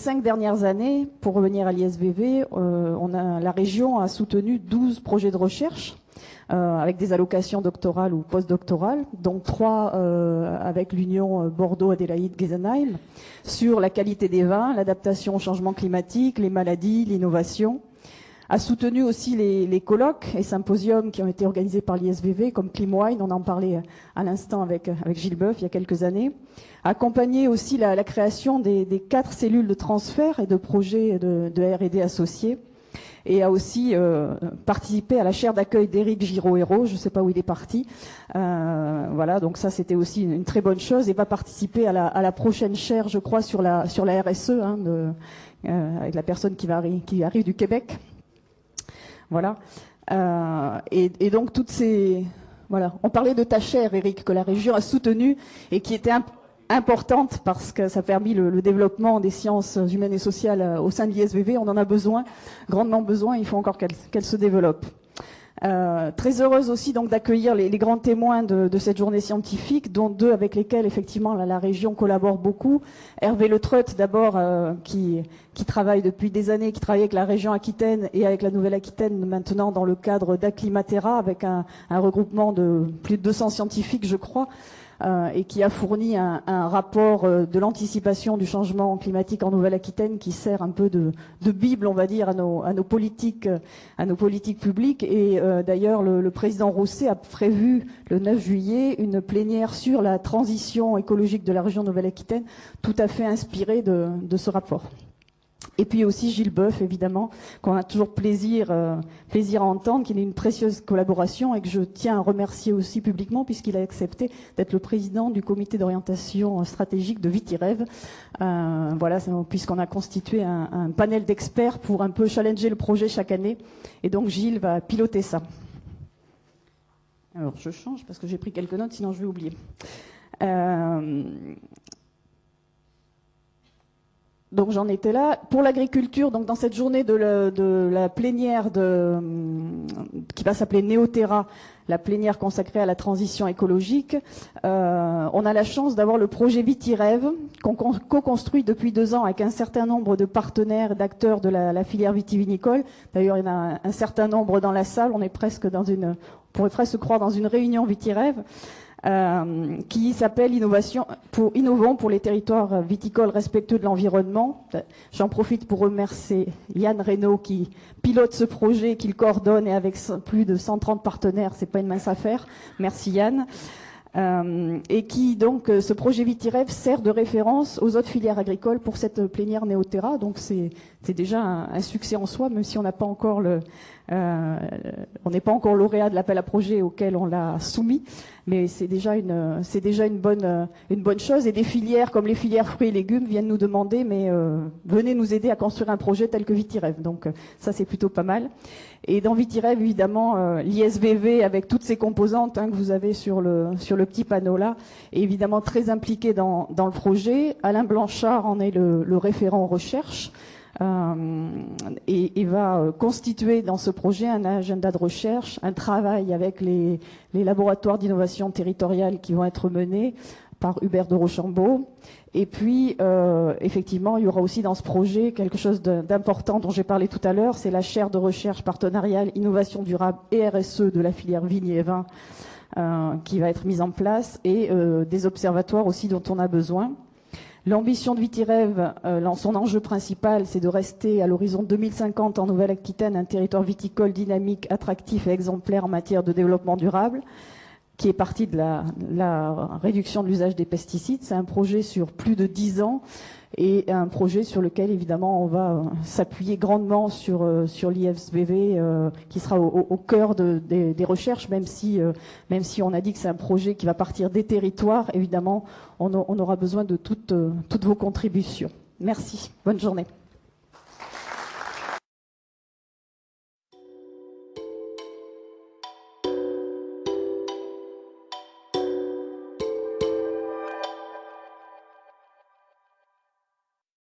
5 dernières années, pour revenir à l'ISVV, la région a soutenu 12 projets de recherche avec des allocations doctorales ou postdoctorales, dont 3 avec l'Union Bordeaux-Adélaïde-Guézenheim, sur la qualité des vins, l'adaptation au changement climatique, les maladies, l'innovation. A soutenu aussi les colloques et symposiums qui ont été organisés par l'ISVV, comme Climwine, on en parlait à l'instant avec Gilles Boeuf il y a quelques années. A accompagné aussi la création des 4 cellules de transfert et de projets de R&D associés. Et a aussi participé à la chaire d'accueil d'Éric Giraud-Hérault, je ne sais pas où il est parti. Voilà, donc ça c'était aussi une très bonne chose, et va participer à la prochaine chaire, je crois, sur la RSE, avec la personne qui arrive du Québec. Voilà. Et donc toutes ces... Voilà. On parlait de ta chaire, Éric, que la région a soutenue et qui était importante parce que ça a permis le développement des sciences humaines et sociales au sein de l'ISVV. On en a besoin, grandement besoin. Il faut encore qu'elle se développe. Très heureuse aussi donc d'accueillir les grands témoins de cette journée scientifique, dont 2 avec lesquels effectivement la région collabore beaucoup. Hervé Le Treut d'abord, qui travaille depuis des années, qui travaille avec la région Aquitaine et avec la Nouvelle-Aquitaine maintenant dans le cadre d'Acclimatera, avec un regroupement de plus de 200 scientifiques, je crois. Et qui a fourni un rapport de l'anticipation du changement climatique en Nouvelle-Aquitaine qui sert un peu de bible, on va dire, à nos politiques publiques. Et d'ailleurs, le président Rousset a prévu le 9 juillet une plénière sur la transition écologique de la région Nouvelle-Aquitaine, tout à fait inspirée de ce rapport. Et puis aussi Gilles Boeuf, évidemment, qu'on a toujours plaisir à entendre, qui est une précieuse collaboration et que je tiens à remercier aussi publiquement puisqu'il a accepté d'être le président du comité d'orientation stratégique de Vitirev. Voilà, puisqu'on a constitué un panel d'experts pour un peu challenger le projet chaque année. Et donc Gilles va piloter ça. Alors je change parce que j'ai pris quelques notes, sinon je vais oublier. Donc j'en étais là. Pour l'agriculture, donc dans cette journée de la plénière qui va s'appeler Néoterra, la plénière consacrée à la transition écologique, on a la chance d'avoir le projet Vitirev qu'on co-construit depuis 2 ans avec un certain nombre de partenaires, d'acteurs de la filière vitivinicole. D'ailleurs, il y en a un certain nombre dans la salle. On est presque on pourrait presque se croire dans une réunion Vitirev. Qui s'appelle Innovons pour les territoires viticoles respectueux de l'environnement. J'en profite pour remercier Yann Reynaud qui pilote ce projet, qui le coordonne, et avec plus de 130 partenaires, c'est pas une mince affaire. Merci Yann. Et qui donc ce projet Vitirev sert de référence aux autres filières agricoles pour cette plénière Néoterra. Donc c'est déjà un succès en soi, même si on n'a pas encore on n'est pas encore lauréat de l'appel à projet auquel on l'a soumis, mais c'est déjà une bonne chose. Et des filières comme les filières fruits et légumes viennent nous demander, mais venez nous aider à construire un projet tel que Vitirev. Donc ça c'est plutôt pas mal. Et dans Vitirev, évidemment, l'ISVV avec toutes ses composantes que vous avez sur le petit panneau là, est évidemment très impliqué dans le projet. Alain Blanchard en est le référent recherche. Et va constituer dans ce projet un agenda de recherche, un travail avec les laboratoires d'innovation territoriale qui vont être menés par Hubert de Rochambeau. Et puis, effectivement, il y aura aussi dans ce projet quelque chose d'important dont j'ai parlé tout à l'heure, c'est la chaire de recherche partenariale, innovation durable et RSE de la filière vigne et vin qui va être mise en place, et des observatoires aussi dont on a besoin. L'ambition de Vitirev, son enjeu principal, c'est de rester à l'horizon 2050 en Nouvelle-Aquitaine un territoire viticole dynamique, attractif et exemplaire en matière de développement durable, qui est parti de la réduction de l'usage des pesticides. C'est un projet sur plus de 10 ans et un projet sur lequel, évidemment, on va s'appuyer grandement sur l'ISVV, qui sera au cœur des recherches, même si on a dit que c'est un projet qui va partir des territoires. Évidemment, on aura besoin de toutes vos contributions. Merci. Bonne journée.